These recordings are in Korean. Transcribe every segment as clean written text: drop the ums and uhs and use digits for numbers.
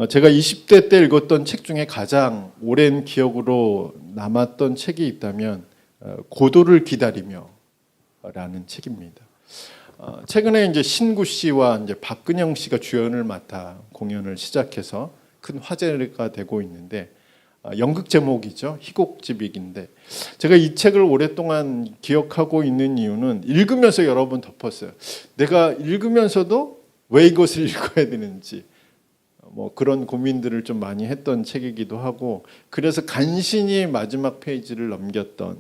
제가 20대 때 읽었던 책 중에 가장 오랜 기억으로 남았던 책이 있다면 고도를 기다리며 라는 책입니다. 최근에 이제 신구 씨와 이제 박근영 씨가 주연을 맡아 공연을 시작해서 큰 화제가 되고 있는데 연극 제목이죠. 희곡집이긴데 제가 이 책을 오랫동안 기억하고 있는 이유는 읽으면서 여러 번 덮었어요. 내가 읽으면서도 왜 이것을 읽어야 되는지 뭐 그런 고민들을 좀 많이 했던 책이기도 하고 그래서 간신히 마지막 페이지를 넘겼던.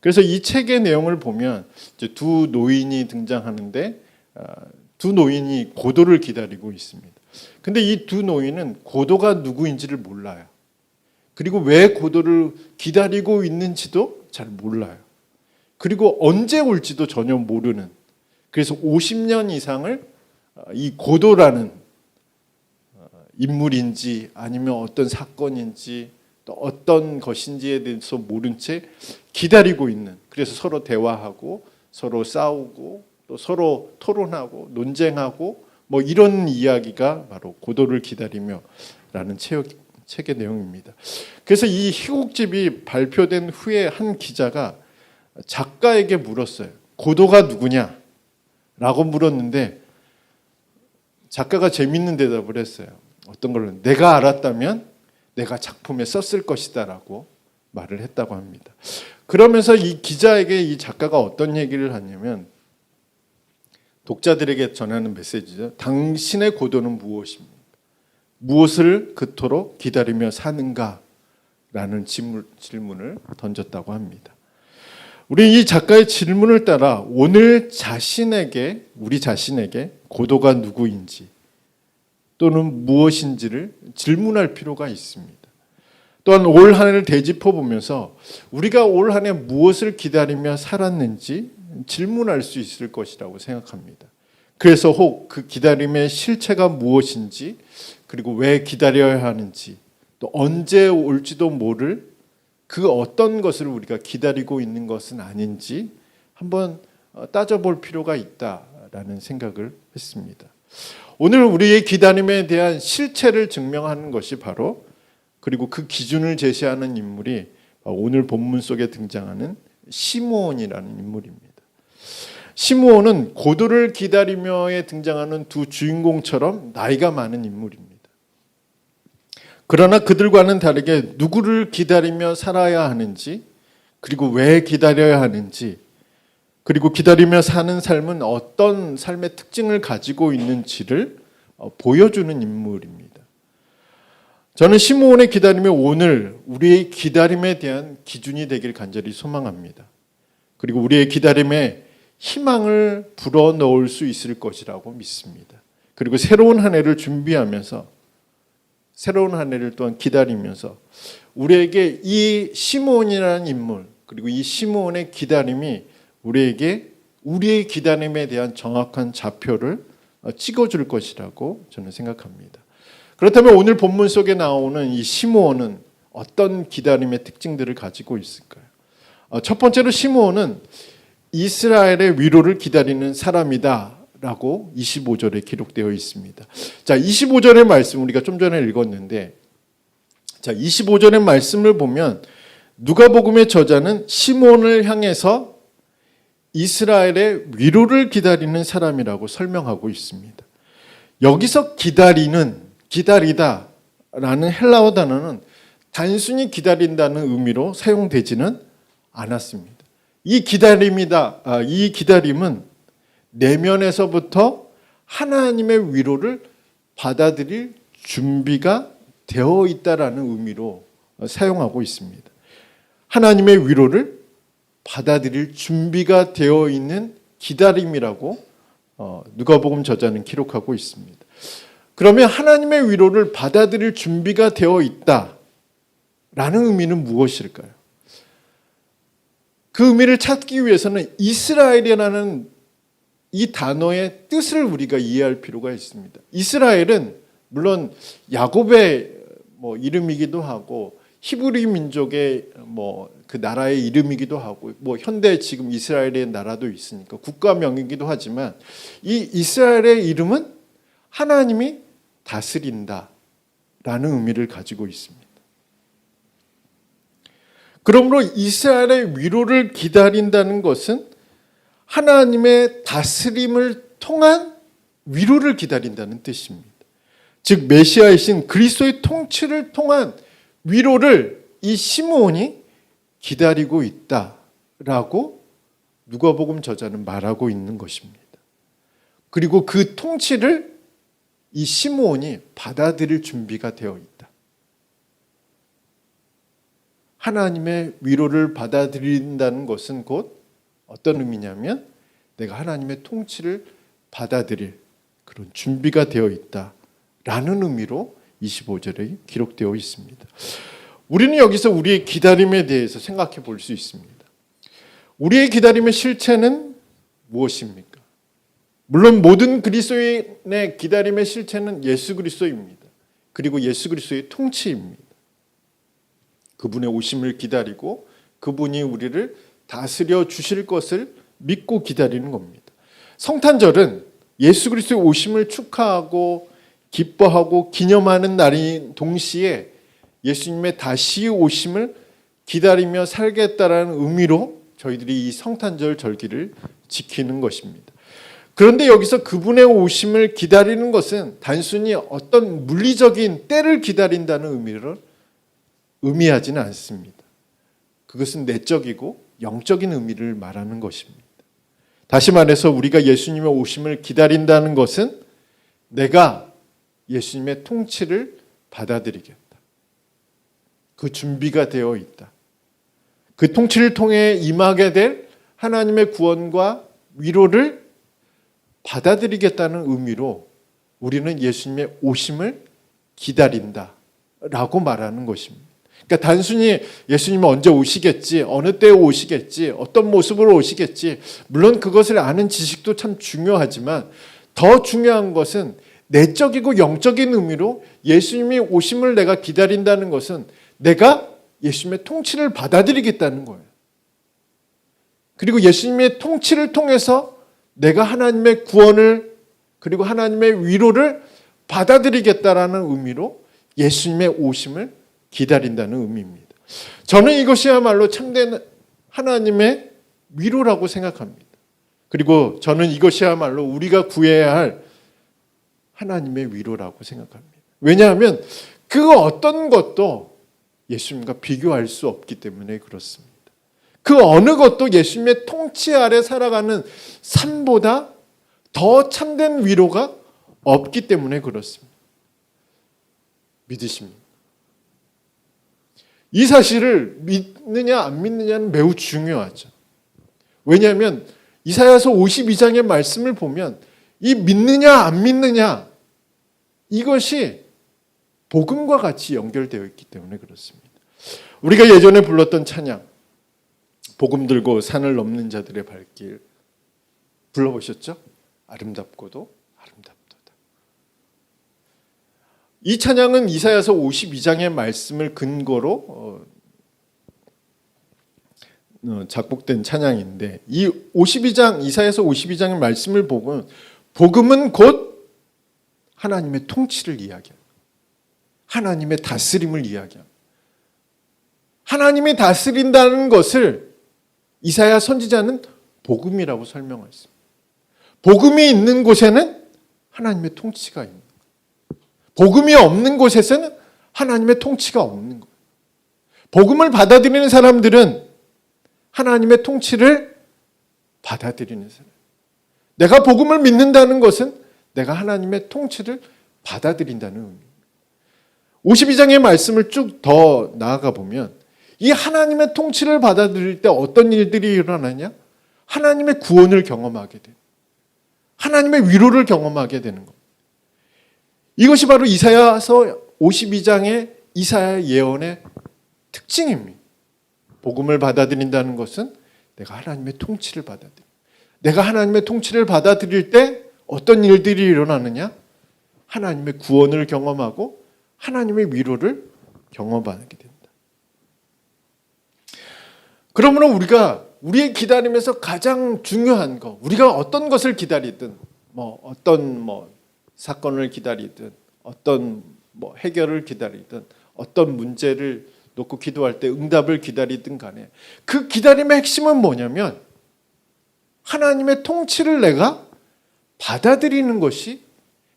그래서 이 책의 내용을 보면 이제 두 노인이 등장하는데 두 노인이 고도를 기다리고 있습니다. 근데 이 두 노인은 고도가 누구인지를 몰라요. 그리고 왜 고도를 기다리고 있는지도 잘 몰라요. 그리고 언제 올지도 전혀 모르는. 그래서 50년 이상을 이 고도라는 인물인지 아니면 어떤 사건인지 또 어떤 것인지에 대해서 모른 채 기다리고 있는. 그래서 서로 대화하고 서로 싸우고 또 서로 토론하고 논쟁하고 뭐 이런 이야기가 바로 고도를 기다리며라는 책의 내용입니다. 그래서 이 희곡집이 발표된 후에 한 기자가 작가에게 물었어요. 고도가 누구냐? 라고 물었는데 작가가 재밌는 대답을 했어요. 어떤 걸로 내가 알았다면 내가 작품에 썼을 것이다 라고 말을 했다고 합니다. 그러면서 이 기자에게 이 작가가 어떤 얘기를 하냐면 독자들에게 전하는 메시지죠. 당신의 고도는 무엇입니까? 무엇을 그토록 기다리며 사는가? 라는 질문을 던졌다고 합니다. 우리 이 작가의 질문을 따라 오늘 우리 자신에게 고도가 누구인지 또는 무엇인지를 질문할 필요가 있습니다. 또한 올 한 해를 되짚어 보면서 우리가 올 한 해 무엇을 기다리며 살았는지 질문할 수 있을 것이라고 생각합니다. 그래서 혹 그 기다림의 실체가 무엇인지 그리고 왜 기다려야 하는지 또 언제 올지도 모를 그 어떤 것을 우리가 기다리고 있는 것은 아닌지 한번 따져볼 필요가 있다라는 생각을 했습니다. 오늘 우리의 기다림에 대한 실체를 증명하는 것이 바로 그리고 그 기준을 제시하는 인물이 오늘 본문 속에 등장하는 시므온이라는 인물입니다. 시므온은 고도를 기다리며에 등장하는 두 주인공처럼 나이가 많은 인물입니다. 그러나 그들과는 다르게 누구를 기다리며 살아야 하는지 그리고 왜 기다려야 하는지 그리고 기다리며 사는 삶은 어떤 삶의 특징을 가지고 있는지를 보여주는 인물입니다. 저는 시므온의 기다림이 오늘 우리의 기다림에 대한 기준이 되길 간절히 소망합니다. 그리고 우리의 기다림에 희망을 불어넣을 수 있을 것이라고 믿습니다. 그리고 새로운 한 해를 준비하면서 새로운 한 해를 또한 기다리면서 우리에게 이 시므온이라는 인물 그리고 이 시므온의 기다림이 우리에게 우리의 기다림에 대한 정확한 좌표를 찍어줄 것이라고 저는 생각합니다. 그렇다면 오늘 본문 속에 나오는 이 시므온은 어떤 기다림의 특징들을 가지고 있을까요? 첫 번째로 시므온은 이스라엘의 위로를 기다리는 사람이다 라고 25절에 기록되어 있습니다. 자, 25절의 말씀 우리가 좀 전에 읽었는데 자, 25절의 말씀을 보면 누가복음의 저자는 시므온을 향해서 이스라엘의 위로를 기다리는 사람이라고 설명하고 있습니다. 여기서 기다리다 라는 헬라어 단어는 단순히 기다린다는 의미로 사용되지는 않았습니다. 이 기다림은 내면에서부터 하나님의 위로를 받아들일 준비가 되어 있다라는 의미로 사용하고 있습니다. 하나님의 위로를 받아들일 준비가 되어 있는 기다림이라고 누가복음 저자는 기록하고 있습니다. 그러면 하나님의 위로를 받아들일 준비가 되어 있다라는 의미는 무엇일까요? 그 의미를 찾기 위해서는 이스라엘이라는 이 단어의 뜻을 우리가 이해할 필요가 있습니다. 이스라엘은 물론 야곱의 이름이기도 하고 히브리 민족의 그 나라의 이름이기도 하고 현대 지금 이스라엘의 나라도 있으니까 국가명이기도 하지만 이 이스라엘의 이름은 하나님이 다스린다 의미를 가지고 있습니다. 그러므로 이스라엘의 위로를 기다린다는 것은 하나님의 다스림을 통한 위로를 기다린다는 뜻입니다. 즉 메시아이신 그리스도의 통치를 통한 위로를 이 시므온이 기다리고 있다라고 누가복음 저자는 말하고 있는 것입니다. 그리고 그 통치를 이 시므온이 받아들일 준비가 되어 있다. 하나님의 위로를 받아들인다는 것은 곧 어떤 의미냐면 내가 하나님의 통치를 받아들일 그런 준비가 되어 있다라는 의미로 25절에 기록되어 있습니다. 우리는 여기서 우리의 기다림에 대해서 생각해 볼 수 있습니다. 우리의 기다림의 실체는 무엇입니까? 물론 모든 그리스도인의 기다림의 실체는 예수 그리스도입니다. 그리고 예수 그리스도의 통치입니다. 그분의 오심을 기다리고 그분이 우리를 다스려 주실 것을 믿고 기다리는 겁니다. 성탄절은 예수 그리스도의 오심을 축하하고 기뻐하고 기념하는 날인 동시에 예수님의 다시 오심을 기다리며 살겠다라는 의미로 저희들이 이 성탄절 절기를 지키는 것입니다. 그런데 여기서 그분의 오심을 기다리는 것은 단순히 어떤 물리적인 때를 기다린다는 의미를 의미하지는 않습니다. 그것은 내적이고 영적인 의미를 말하는 것입니다. 다시 말해서 우리가 예수님의 오심을 기다린다는 것은 내가 예수님의 통치를 받아들이겠다. 그 준비가 되어 있다. 그 통치를 통해 임하게 될 하나님의 구원과 위로를 받아들이겠다는 의미로 우리는 예수님의 오심을 기다린다라고 말하는 것입니다. 그러니까 단순히 예수님은 언제 오시겠지, 어느 때에 오시겠지, 어떤 모습으로 오시겠지, 물론 그것을 아는 지식도 참 중요하지만 더 중요한 것은 내적이고 영적인 의미로 예수님이 오심을 내가 기다린다는 것은 내가 예수님의 통치를 받아들이겠다는 거예요. 그리고 예수님의 통치를 통해서 내가 하나님의 구원을 그리고 하나님의 위로를 받아들이겠다라는 의미로 예수님의 오심을 기다린다는 의미입니다. 저는 이것이야말로 참된 하나님의 위로라고 생각합니다. 그리고 저는 이것이야말로 우리가 구해야 할 하나님의 위로라고 생각합니다. 왜냐하면 그 어떤 것도 예수님과 비교할 수 없기 때문에 그렇습니다. 그 어느 것도 예수님의 통치 아래 살아가는 삶보다 더 참된 위로가 없기 때문에 그렇습니다. 믿으십니까? 이 사실을 믿느냐 안 믿느냐는 매우 중요하죠. 왜냐하면 이사야서 52장의 말씀을 보면 이 믿느냐 안 믿느냐 이것이 복음과 같이 연결되어 있기 때문에 그렇습니다. 우리가 예전에 불렀던 찬양 복음 들고 산을 넘는 자들의 발길 불러보셨죠? 아름답고도 아름답도다. 이 찬양은 이사야서 52장의 말씀을 근거로 작곡된 찬양인데 이 52장 이사야서 52장의 말씀을 보면 복음은 곧 하나님의 통치를 이야기합니다. 하나님의 다스림을 이야기합니다. 하나님이 다스린다는 것을 이사야 선지자는 복음이라고 설명했습니다. 복음이 있는 곳에는 하나님의 통치가 있는 거예요. 복음이 없는 곳에서는 하나님의 통치가 없는 거예요. 복음을 받아들이는 사람들은 하나님의 통치를 받아들이는 사람. 내가 복음을 믿는다는 것은 내가 하나님의 통치를 받아들인다는 의미입니다. 52장의 말씀을 쭉 더 나아가 보면 이 하나님의 통치를 받아들일 때 어떤 일들이 일어나냐? 하나님의 구원을 경험하게 돼요. 하나님의 위로를 경험하게 되는 겁니다. 이것이 바로 이사야서 52장의 이사야 예언의 특징입니다. 복음을 받아들인다는 것은 내가 하나님의 통치를 받아들여. 내가 하나님의 통치를 받아들일 때 어떤 일들이 일어나느냐? 하나님의 구원을 경험하고 하나님의 위로를 경험하게 된다. 그러므로 우리가 우리의 기다림에서 가장 중요한 거, 우리가 어떤 것을 기다리든, 어떤 사건을 기다리든, 어떤 뭐 해결을 기다리든 어떤 문제를 놓고 기도할 때 응답을 기다리든 간에 그 기다림의 핵심은 뭐냐면 하나님의 통치를 내가 받아들이는 것이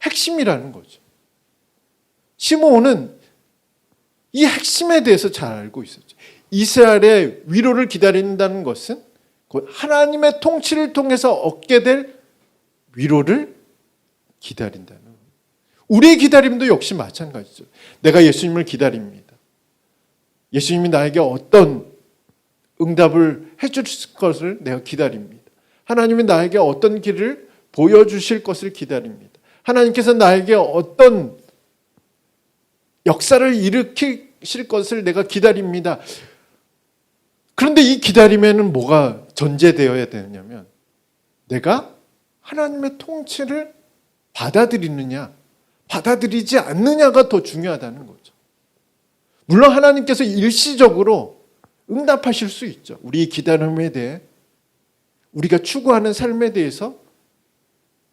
핵심이라는 거죠. 시므온은 이 핵심에 대해서 잘 알고 있었죠. 이스라엘의 위로를 기다린다는 것은 곧 하나님의 통치를 통해서 얻게 될 위로를 기다린다는 거예요. 우리의 기다림도 역시 마찬가지죠. 내가 예수님을 기다립니다. 예수님이 나에게 어떤 응답을 해주실 것을 내가 기다립니다. 하나님이 나에게 어떤 길을 보여주실 것을 기다립니다. 하나님께서 나에게 어떤 역사를 일으키실 것을 내가 기다립니다. 그런데 이 기다림에는 뭐가 전제되어야 되냐면 내가 하나님의 통치를 받아들이느냐 받아들이지 않느냐가 더 중요하다는 거죠. 물론 하나님께서 일시적으로 응답하실 수 있죠. 우리의 기다림에 대해 우리가 추구하는 삶에 대해서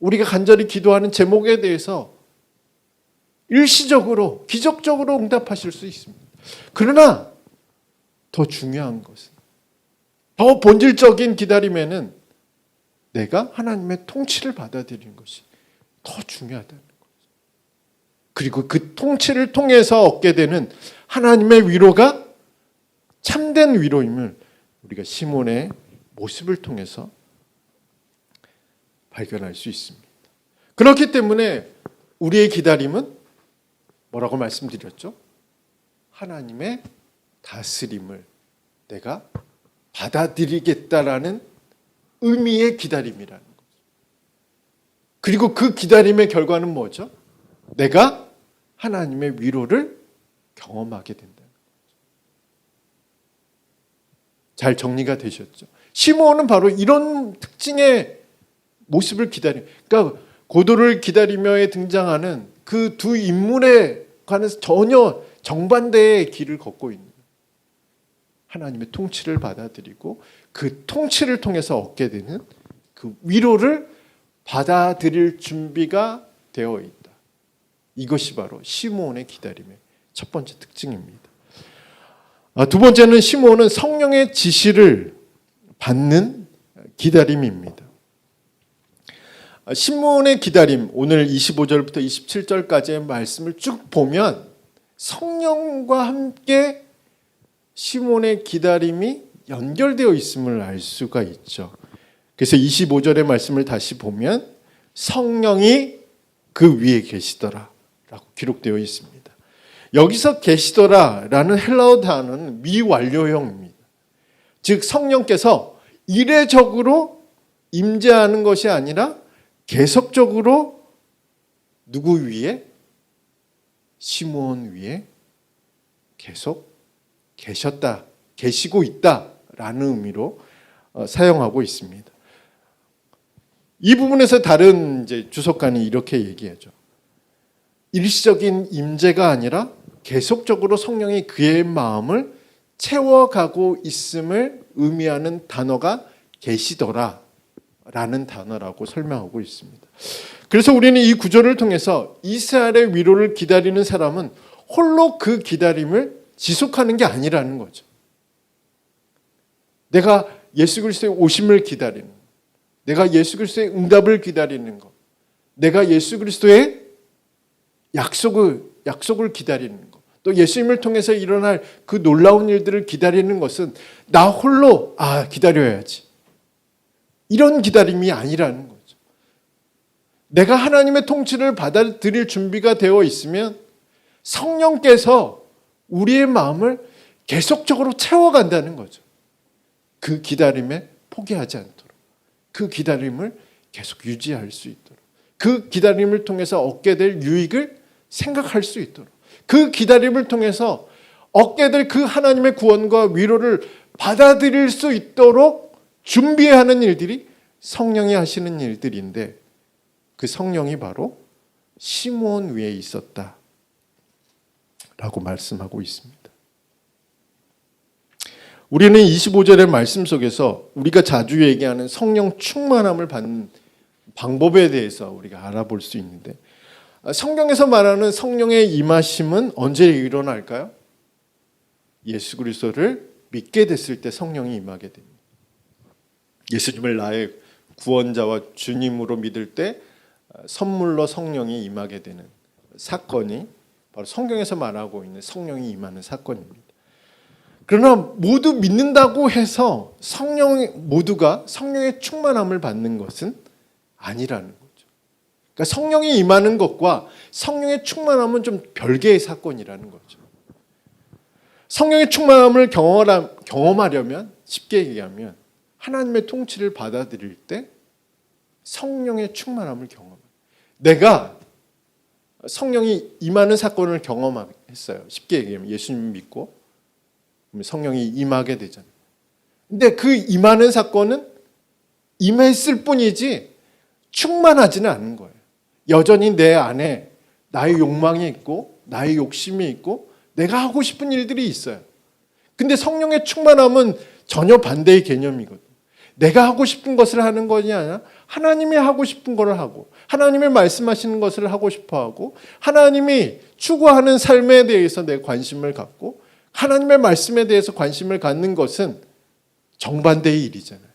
우리가 간절히 기도하는 제목에 대해서 일시적으로 기적적으로 응답하실 수 있습니다. 그러나 더 중요한 것은 더 본질적인 기다림에는 내가 하나님의 통치를 받아들이는 것이 더 중요하다는 거죠. 그리고 그 통치를 통해서 얻게 되는 하나님의 위로가 참된 위로임을 우리가 시몬의 모습을 통해서 발견할 수 있습니다. 그렇기 때문에 우리의 기다림은 뭐라고 말씀드렸죠? 하나님의 다스림을 내가 받아들이겠다라는 의미의 기다림이라는 거죠. 그리고 그 기다림의 결과는 뭐죠? 내가 하나님의 위로를 경험하게 된다는 거죠. 잘 정리가 되셨죠? 시므온은 바로 이런 특징의 모습을 그러니까 고도를 기다리며에 등장하는 그 두 인물에 관해서 전혀 정반대의 길을 걷고 있는 하나님의 통치를 받아들이고 그 통치를 통해서 얻게 되는 그 위로를 받아들일 준비가 되어 있다. 이것이 바로 시므온의 기다림의 첫 번째 특징입니다. 두 번째는 시므온은 성령의 지시를 받는 기다림입니다. 시므온의 기다림, 오늘 25절부터 27절까지의 말씀을 쭉 보면 성령과 함께 시므온의 기다림이 연결되어 있음을 알 수가 있죠. 그래서 25절의 말씀을 다시 보면 성령이 그 위에 계시더라 라고 기록되어 있습니다. 여기서 계시더라 라는 헬라어 단어는 미완료형입니다. 즉 성령께서 이례적으로 임재하는 것이 아니라 계속적으로 누구 위에? 시므온 위에 계속 계셨다, 계시고 있다라는 의미로 사용하고 있습니다. 이 부분에서 다른 이제 주석가는 이렇게 얘기하죠. 일시적인 임재가 아니라 계속적으로 성령이 그의 마음을 채워가고 있음을 의미하는 단어가 계시더라 라는 단어라고 설명하고 있습니다. 그래서 우리는 이 구절을 통해서 이스라엘의 위로를 기다리는 사람은 홀로 그 기다림을 지속하는 게 아니라는 거죠. 내가 예수 그리스도의 오심을 기다리는, 내가 예수 그리스도의 응답을 기다리는 것, 내가 예수 그리스도의 약속을 기다리는 것, 또 예수님을 통해서 일어날 그 놀라운 일들을 기다리는 것은 나 홀로 기다려야지, 이런 기다림이 아니라는 거죠. 내가 하나님의 통치를 받아들일 준비가 되어 있으면 성령께서 우리의 마음을 계속적으로 채워간다는 거죠. 그 기다림에 포기하지 않도록, 그 기다림을 계속 유지할 수 있도록, 그 기다림을 통해서 얻게 될 유익을 생각할 수 있도록, 그 기다림을 통해서 얻게 될 그 하나님의 구원과 위로를 받아들일 수 있도록 준비해야 하는 일들이 성령이 하시는 일들인데 그 성령이 바로 시므온 위에 있었다 라고 말씀하고 있습니다. 우리는 25절의 말씀 속에서 우리가 자주 얘기하는 성령 충만함을 받는 방법에 대해서 우리가 알아볼 수 있는데 성경에서 말하는 성령의 임하심은 언제 일어날까요? 예수 그리스도를 믿게 됐을 때 성령이 임하게 됩니다. 예수님을 나의 구원자와 주님으로 믿을 때 선물로 성령이 임하게 되는 사건이 바로 성경에서 말하고 있는 성령이 임하는 사건입니다. 그러나 모두 믿는다고 해서 모두가 성령의 충만함을 받는 것은 아니라는 거죠. 그러니까 성령이 임하는 것과 성령의 충만함은 좀 별개의 사건이라는 거죠. 성령의 충만함을 경험하려면 쉽게 얘기하면 하나님의 통치를 받아들일 때 성령의 충만함을 경험해요. 내가 성령이 임하는 사건을 경험했어요. 쉽게 얘기하면 예수님 믿고 성령이 임하게 되잖아요. 근데 그 임하는 사건은 임했을 뿐이지 충만하지는 않은 거예요. 여전히 내 안에 나의 욕망이 있고 나의 욕심이 있고 내가 하고 싶은 일들이 있어요. 근데 성령의 충만함은 전혀 반대의 개념이거든요. 내가 하고 싶은 것을 하는 것이 아니라 하나님이 하고 싶은 것을 하고 하나님이 말씀하시는 것을 하고 싶어하고 하나님이 추구하는 삶에 대해서 내 관심을 갖고 하나님의 말씀에 대해서 관심을 갖는 것은 정반대의 일이잖아요.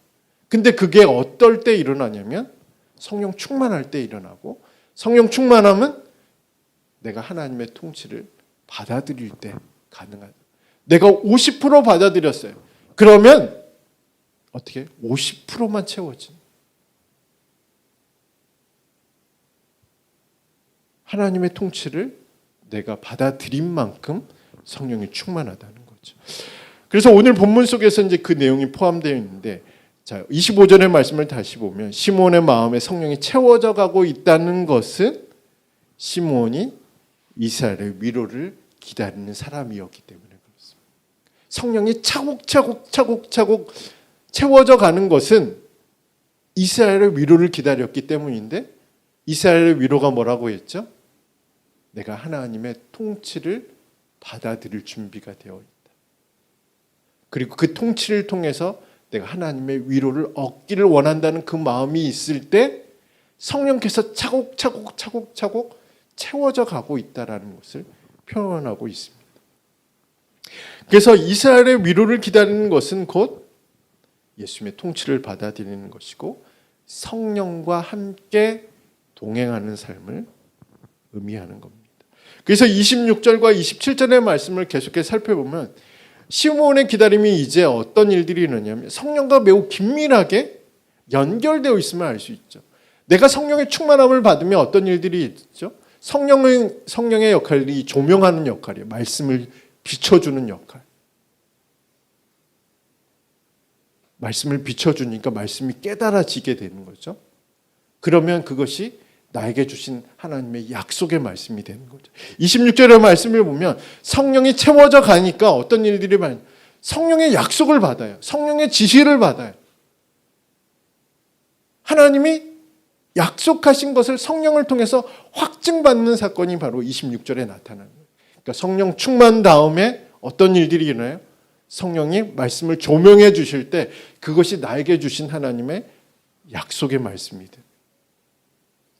근데 그게 어떨 때 일어나냐면 성령 충만할 때 일어나고 성령 충만함은 내가 하나님의 통치를 받아들일 때 가능하다. 내가 50% 받아들였어요. 그러면 어떻게 50%만 채워진 하나님의 통치를 내가 받아들인 만큼 성령이 충만하다는 거죠. 그래서 오늘 본문 속에서 이제 그 내용이 포함되어 있는데, 자 25절의 말씀을 다시 보면 시므온의 마음에 성령이 채워져 가고 있다는 것은 시므온이 이스라엘의 위로를 기다리는 사람이었기 때문에 그렇습니다. 성령이 차곡차곡 채워져 가는 것은 이스라엘의 위로를 기다렸기 때문인데, 이스라엘의 위로가 뭐라고 했죠? 내가 하나님의 통치를 받아들일 준비가 되어 있다. 그리고 그 통치를 통해서 내가 하나님의 위로를 얻기를 원한다는 그 마음이 있을 때 성령께서 차곡차곡 채워져 가고 있다는 것을 표현하고 있습니다. 그래서 이스라엘의 위로를 기다리는 것은 곧 예수님의 통치를 받아들이는 것이고 성령과 함께 동행하는 삶을 의미하는 겁니다. 그래서 26절과 27절의 말씀을 계속해서 살펴보면 시므온의 기다림이 이제 어떤 일들이 있느냐면 성령과 매우 긴밀하게 연결되어 있음을 알 수 있죠. 내가 성령의 충만함을 받으면 어떤 일들이 있죠? 성령의 역할이 조명하는 역할이에요. 말씀을 비춰주는 역할. 말씀을 비춰주니까 말씀이 깨달아지게 되는 거죠. 그러면 그것이 나에게 주신 하나님의 약속의 말씀이 되는 거죠. 26절의 말씀을 보면 성령이 채워져 가니까 어떤 일들이 많아요. 성령의 약속을 받아요. 성령의 지시를 받아요. 하나님이 약속하신 것을 성령을 통해서 확증받는 사건이 바로 26절에 나타나는 거예요. 그러니까 성령 충만 다음에 어떤 일들이 일어나요? 성령이 말씀을 조명해 주실 때 그것이 나에게 주신 하나님의 약속의 말씀이 돼요.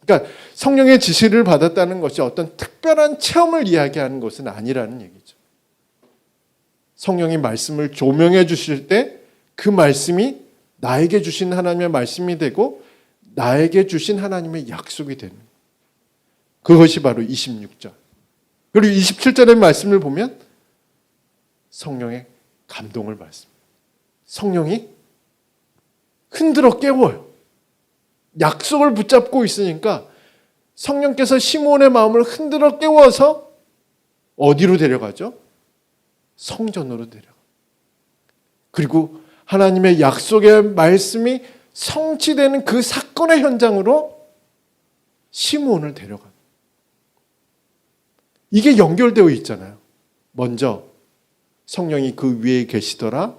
그러니까 성령의 지시를 받았다는 것이 어떤 특별한 체험을 이야기하는 것은 아니라는 얘기죠. 성령이 말씀을 조명해 주실 때 그 말씀이 나에게 주신 하나님의 말씀이 되고 나에게 주신 하나님의 약속이 되는 그것이 바로 26절. 그리고 27절의 말씀을 보면 성령의 감동을 받습니다. 성령이 흔들어 깨워요. 약속을 붙잡고 있으니까 성령께서 시므온의 마음을 흔들어 깨워서 어디로 데려가죠? 성전으로 데려가. 그리고 하나님의 약속의 말씀이 성취되는 그 사건의 현장으로 시므온을 데려가. 이게 연결되어 있잖아요. 먼저 성령이 그 위에 계시더라.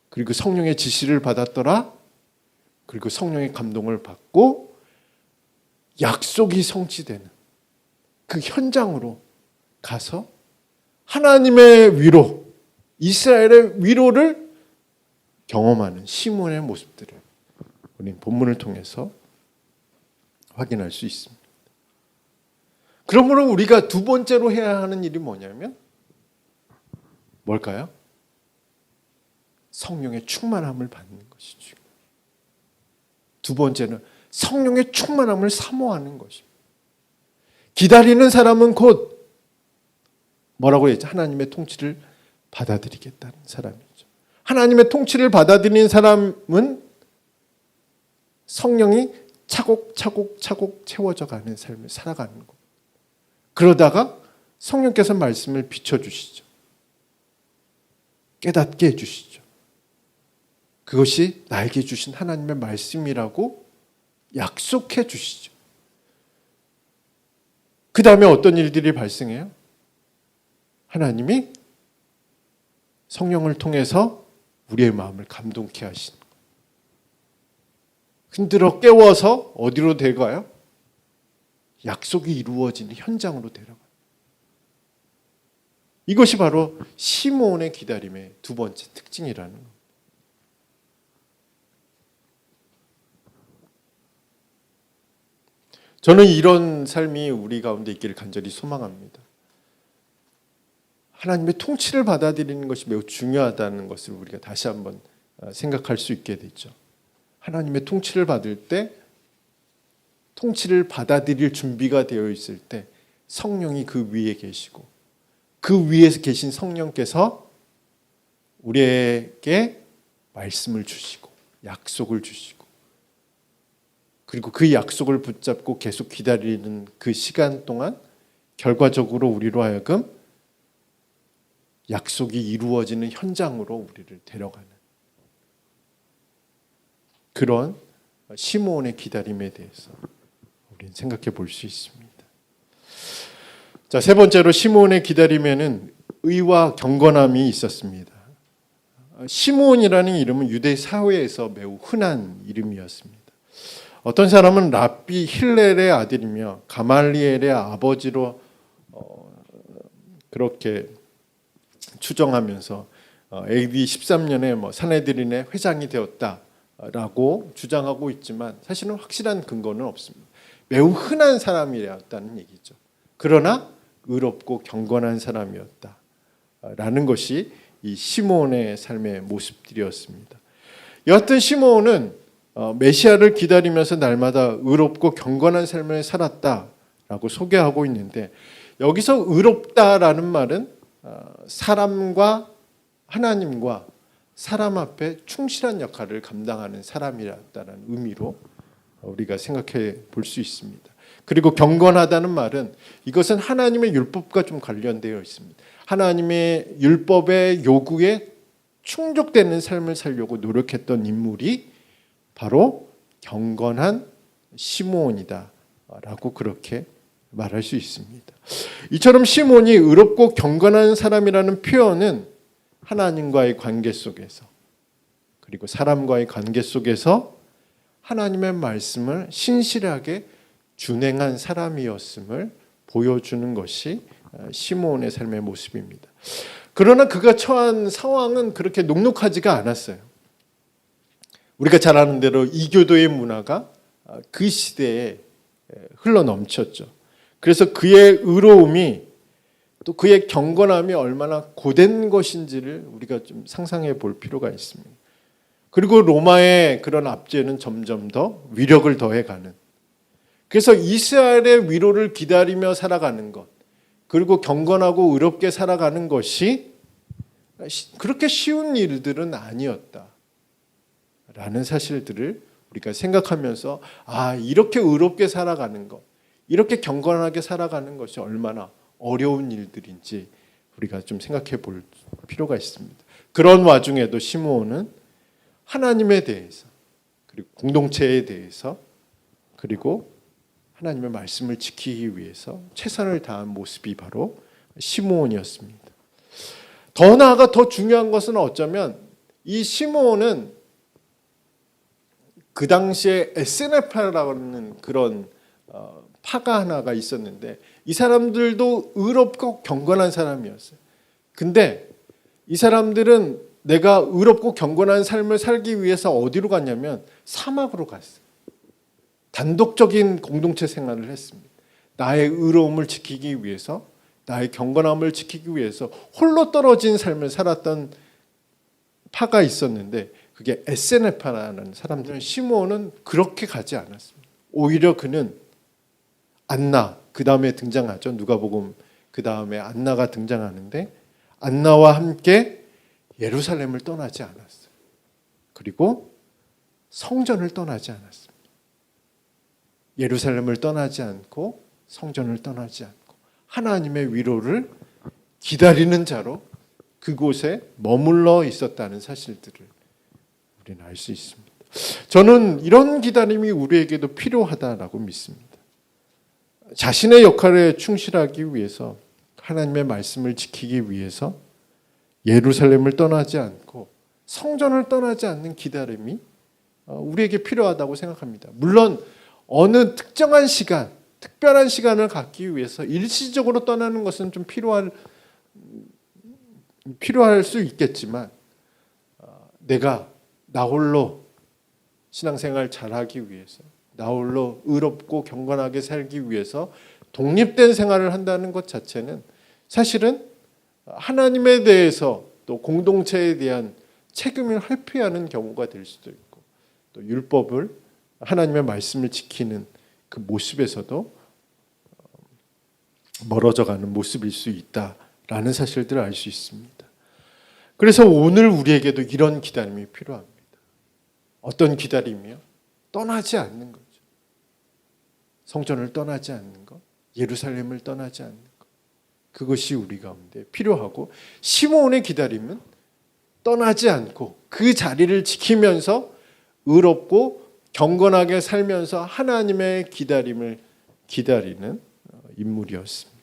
그리고 성령의 지시를 받았더라. 그리고 성령의 감동을 받고 약속이 성취되는 그 현장으로 가서 하나님의 위로, 이스라엘의 위로를 경험하는 시므온의 모습들을 우리는 본문을 통해서 확인할 수 있습니다. 그러므로 우리가 두 번째로 해야 하는 일이 뭐냐면 뭘까요? 성령의 충만함을 받는 것이죠. 두 번째는 성령의 충만함을 사모하는 것입니다. 기다리는 사람은 곧 뭐라고 했죠? 하나님의 통치를 받아들이겠다는 사람이죠. 하나님의 통치를 받아들이는 사람은 성령이 차곡차곡 채워져 가는 삶을 살아가는 것. 그러다가 성령께서 말씀을 비춰주시죠. 깨닫게 해주시죠. 그것이 나에게 주신 하나님의 말씀이라고 약속해 주시죠. 그 다음에 어떤 일들이 발생해요? 하나님이 성령을 통해서 우리의 마음을 감동케 하시는 거예요. 흔들어 깨워서 어디로 데려가요? 약속이 이루어지는 현장으로 데려가요. 이것이 바로 시므온의 기다림의 두 번째 특징이라는 겁니다. 저는 이런 삶이 우리 가운데 있기를 간절히 소망합니다. 하나님의 통치를 받아들이는 것이 매우 중요하다는 것을 우리가 다시 한번 생각할 수 있게 되죠. 하나님의 통치를 받을 때, 통치를 받아들일 준비가 되어 있을 때 성령이 그 위에 계시고 그 위에서 계신 성령께서 우리에게 말씀을 주시고 약속을 주시고 그리고 그 약속을 붙잡고 계속 기다리는 그 시간 동안 결과적으로 우리로 하여금 약속이 이루어지는 현장으로 우리를 데려가는 그런 시므온의 기다림에 대해서 우리는 생각해 볼 수 있습니다. 자, 세 번째로 시므온의 기다림에는 의와 경건함이 있었습니다. 시므온이라는 이름은 유대 사회에서 매우 흔한 이름이었습니다. 어떤 사람은 랍비 힐렐의 아들이며 가말리엘의 아버지로 그렇게 추정하면서 AD 13년에 산헤드린의 회장이 되었다라고 주장하고 있지만 사실은 확실한 근거는 없습니다. 매우 흔한 사람이었다는 얘기죠. 그러나 의롭고 경건한 사람이었다라는 것이 이 시므온의 삶의 모습들이었습니다. 여하튼 시므온은 메시아를 기다리면서 날마다 의롭고 경건한 삶을 살았다라고 소개하고 있는데 여기서 의롭다라는 말은 사람과 하나님과 사람 앞에 충실한 역할을 감당하는 사람이었다는 의미로 우리가 생각해 볼 수 있습니다. 그리고 경건하다는 말은 이것은 하나님의 율법과 좀 관련되어 있습니다. 하나님의 율법의 요구에 충족되는 삶을 살려고 노력했던 인물이 바로 경건한 시므온이다라고 그렇게 말할 수 있습니다. 이처럼 시므온이 의롭고 경건한 사람이라는 표현은 하나님과의 관계 속에서 그리고 사람과의 관계 속에서 하나님의 말씀을 신실하게 준행한 사람이었음을 보여주는 것이 시므온의 삶의 모습입니다. 그러나 그가 처한 상황은 그렇게 녹록하지가 않았어요. 우리가 잘 아는 대로 이교도의 문화가 그 시대에 흘러넘쳤죠. 그래서 그의 의로움이 또 그의 경건함이 얼마나 고된 것인지를 우리가 좀 상상해 볼 필요가 있습니다. 그리고 로마의 그런 압제는 점점 더 위력을 더해가는, 그래서 이스라엘의 위로를 기다리며 살아가는 것, 그리고 경건하고 의롭게 살아가는 것이 그렇게 쉬운 일들은 아니었다 라는 사실들을 우리가 생각하면서 이렇게 의롭게 살아가는 것, 이렇게 경건하게 살아가는 것이 얼마나 어려운 일들인지 우리가 좀 생각해 볼 필요가 있습니다. 그런 와중에도 시므온은 하나님에 대해서, 그리고 공동체에 대해서, 그리고 하나님의 말씀을 지키기 위해서 최선을 다한 모습이 바로 시므온이었습니다. 더 나아가 더 중요한 것은 어쩌면 이 시므온은 그 당시에 SNF라는 그런 파가 하나가 있었는데 이 사람들도 의롭고 경건한 사람이었어요. 근데 이 사람들은 내가 의롭고 경건한 삶을 살기 위해서 어디로 갔냐면 사막으로 갔어요. 단독적인 공동체 생활을 했습니다. 나의 의로움을 지키기 위해서, 나의 경건함을 지키기 위해서 홀로 떨어진 삶을 살았던 파가 있었는데, 그게 에세네파라는 사람들은, 시므온은 그렇게 가지 않았습니다. 오히려 그는 안나, 그 다음에 등장하죠. 누가복음 그 다음에 안나가 등장하는데, 안나와 함께 예루살렘을 떠나지 않았어요. 그리고 성전을 떠나지 않았습니다. 예루살렘을 떠나지 않고 성전을 떠나지 않고 하나님의 위로를 기다리는 자로 그곳에 머물러 있었다는 사실들을 우리는 알 수 있습니다. 저는 이런 기다림이 우리에게도 필요하다라고 믿습니다. 자신의 역할에 충실하기 위해서, 하나님의 말씀을 지키기 위해서 예루살렘을 떠나지 않고 성전을 떠나지 않는 기다림이 우리에게 필요하다고 생각합니다. 물론 어느 특정한 시간, 특별한 시간을 갖기 위해서 일시적으로 떠나는 것은 좀 필요할 수 있겠지만, 내가 나 홀로 신앙생활 잘하기 위해서, 나 홀로 의롭고 경건하게 살기 위해서 독립된 생활을 한다는 것 자체는 사실은 하나님에 대해서 또 공동체에 대한 책임을 회피하는 경우가 될 수도 있고, 또 율법을, 하나님의 말씀을 지키는 그 모습에서도 멀어져가는 모습일 수 있다라는 사실들을 알 수 있습니다. 그래서 오늘 우리에게도 이런 기다림이 필요합니다. 어떤 기다림이요? 떠나지 않는 거죠. 성전을 떠나지 않는 것, 예루살렘을 떠나지 않는 것, 그것이 우리 가운데 필요하고, 시므온의 기다림은 떠나지 않고 그 자리를 지키면서 의롭고 경건하게 살면서 하나님의 기다림을 기다리는 인물이었습니다.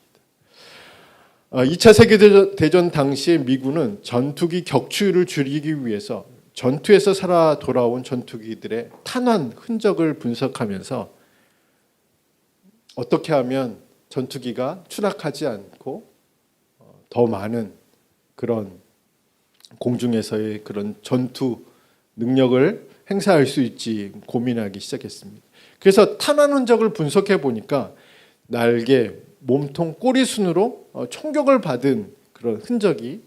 2차 세계대전 당시에 미군은 전투기 격추율을 줄이기 위해서 전투에서 살아 돌아온 전투기들의 탄환 흔적을 분석하면서 어떻게 하면 전투기가 추락하지 않고 더 많은 그런 공중에서의 그런 전투 능력을 행사할 수 있지 고민하기 시작했습니다. 그래서 탄환 흔적을 분석해 보니까 날개, 몸통, 꼬리 순으로 총격을 받은 그런 흔적이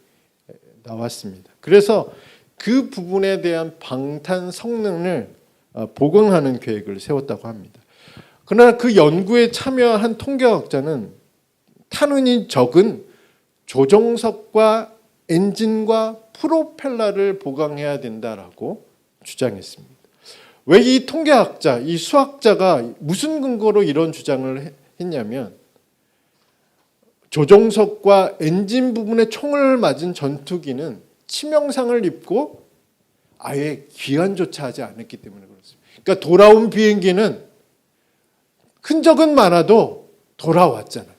나왔습니다. 그래서 그 부분에 대한 방탄 성능을 보강하는 계획을 세웠다고 합니다. 그러나 그 연구에 참여한 통계학자는 탄흔이 적은 조종석과 엔진과 프로펠러를 보강해야 된다라고 주장했습니다. 왜 이 통계학자, 이 수학자가 무슨 근거로 이런 주장을 했냐면, 조종석과 엔진 부분에 총을 맞은 전투기는 치명상을 입고 아예 귀환조차 하지 않았기 때문에 그렇습니다. 그러니까 돌아온 비행기는 흔적은 많아도 돌아왔잖아요.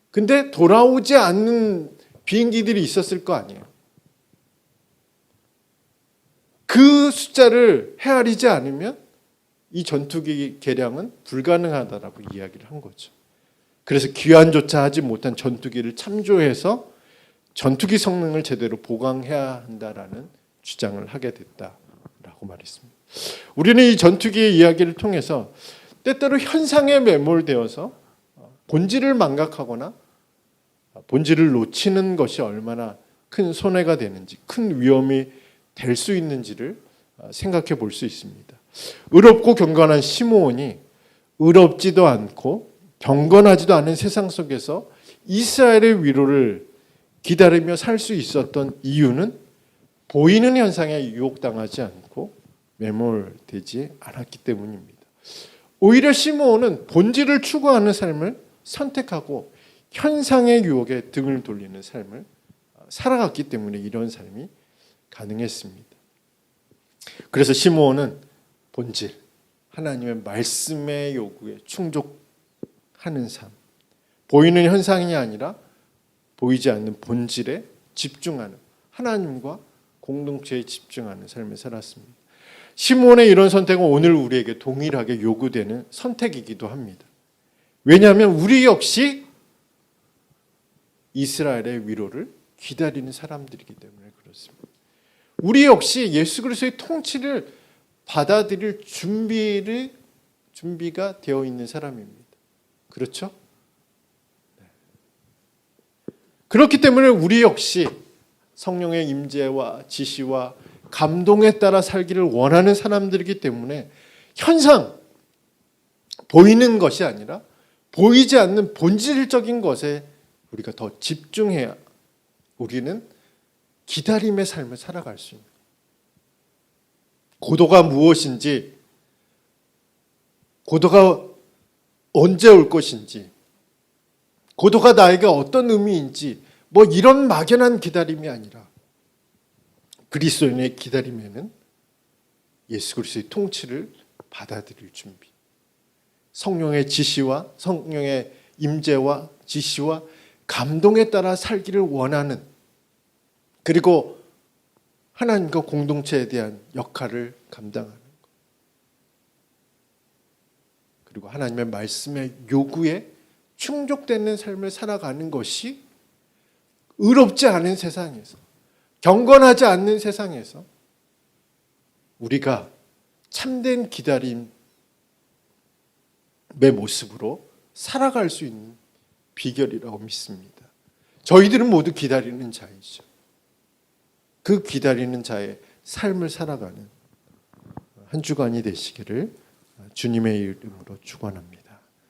근데 돌아오지 않는 비행기들이 있었을 거 아니에요. 그 숫자를 헤아리지 않으면 이 전투기 개량은 불가능하다라고 이야기를 한 거죠. 그래서 귀환조차 하지 못한 전투기를 참조해서 전투기 성능을 제대로 보강해야 한다라는 주장을 하게 됐다라고 말했습니다. 우리는 이 전투기의 이야기를 통해서 때때로 현상에 매몰되어서 본질을 망각하거나 본질을 놓치는 것이 얼마나 큰 손해가 되는지, 큰 위험이 될 수 있는지를 생각해 볼 수 있습니다. 의롭고 경건한 시므온이 의롭지도 않고 경건하지도 않은 세상 속에서 이스라엘의 위로를 기다리며 살 수 있었던 이유는 보이는 현상에 유혹당하지 않고 매몰되지 않았기 때문입니다. 오히려 시므온은 본질을 추구하는 삶을 선택하고 현상의 유혹에 등을 돌리는 삶을 살아갔기 때문에 이런 삶이 가능했습니다. 그래서 시므온은 본질, 하나님의 말씀의 요구에 충족하는 삶, 보이는 현상이 아니라 보이지 않는 본질에 집중하는, 하나님과 공동체에 집중하는 삶을 살았습니다. 시므온의 이런 선택은 오늘 우리에게 동일하게 요구되는 선택이기도 합니다. 왜냐하면 우리 역시 이스라엘의 위로를 기다리는 사람들이기 때문에 그렇습니다. 우리 역시 예수 그리스도의 통치를 받아들일 준비가 되어 있는 사람입니다. 그렇죠? 그렇기 때문에 우리 역시 성령의 임재와 지시와 감동에 따라 살기를 원하는 사람들이기 때문에 현상, 보이는 것이 아니라 보이지 않는 본질적인 것에 우리가 더 집중해야 우리는 기다림의 삶을 살아갈 수 있는 거예요. 고도가 무엇인지, 고도가 언제 올 것인지, 고도가 나에게 어떤 의미인지 뭐 이런 막연한 기다림이 아니라 그리스도인의 기다림에는 예수 그리스도의 통치를 받아들일 준비, 성령의 지시와 성령의 임재와 지시와 감동에 따라 살기를 원하는, 그리고 하나님과 공동체에 대한 역할을 감당하는 것, 그리고 하나님의 말씀의 요구에 충족되는 삶을 살아가는 것이 의롭지 않은 세상에서, 경건하지 않는 세상에서 우리가 참된 기다림의 모습으로 살아갈 수 있는 비결이라고 믿습니다. 저희들은 모두 기다리는 자이죠. 그 기다리는 자의 삶을 살아가는 한 주간이 되시기를 주님의 이름으로 축원합니다.